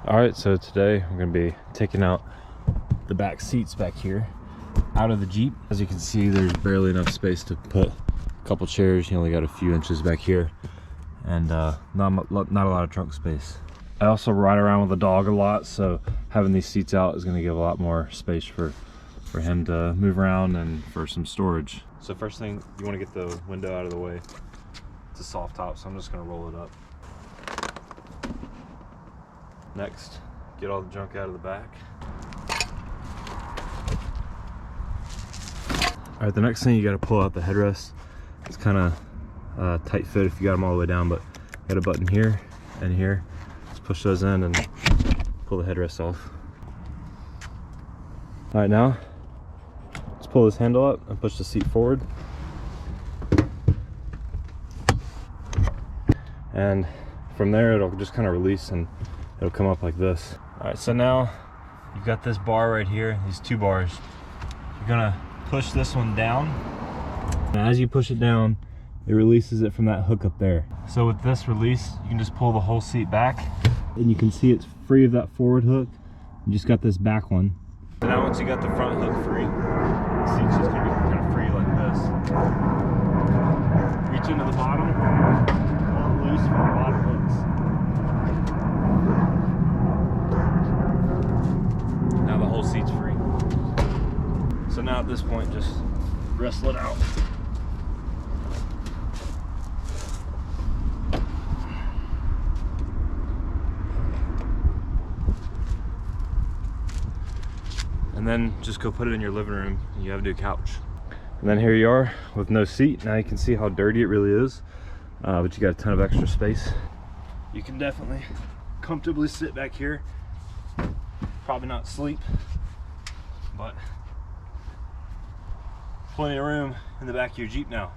All right, so today I'm gonna be taking out the back seats back here out of the Jeep. As you can see, there's barely enough space to put a couple chairs. You only got a few inches back here, and not a lot of trunk space. I also ride around with a dog a lot, so having these seats out is gonna give a lot more space for him to move around and for some storage. So first thing, you wanna get the window out of the way. It's a soft top, so I'm just gonna roll it up. Next, get all the junk out of the back. All right, the next thing, you gotta pull out the headrest. It's kind of tight fit if you got them all the way down, but got a button here and here. Just push those in and pull the headrest off. All right, now let's pull this handle up and push the seat forward. And from there, it'll just kind of release and it'll come up like this. All right, so now you've got this bar right here, these two bars. You're gonna push this one down. And as you push it down, it releases it from that hook up there. So with this release, you can just pull the whole seat back, and you can see it's free of that forward hook. You just got this back one. So now once you got the front hook free, the seat's just gonna be kind of free like this. Reach into the bottom, pull it loose from the bottom hooks. Now the whole seat's free. So now at this point, just wrestle it out. And then just go put it in your living room and you have a new couch. And then here you are with no seat. Now you can see how dirty it really is, but you got a ton of extra space. You can definitely comfortably sit back here. Probably not sleep, but plenty of room in the back of your Jeep now.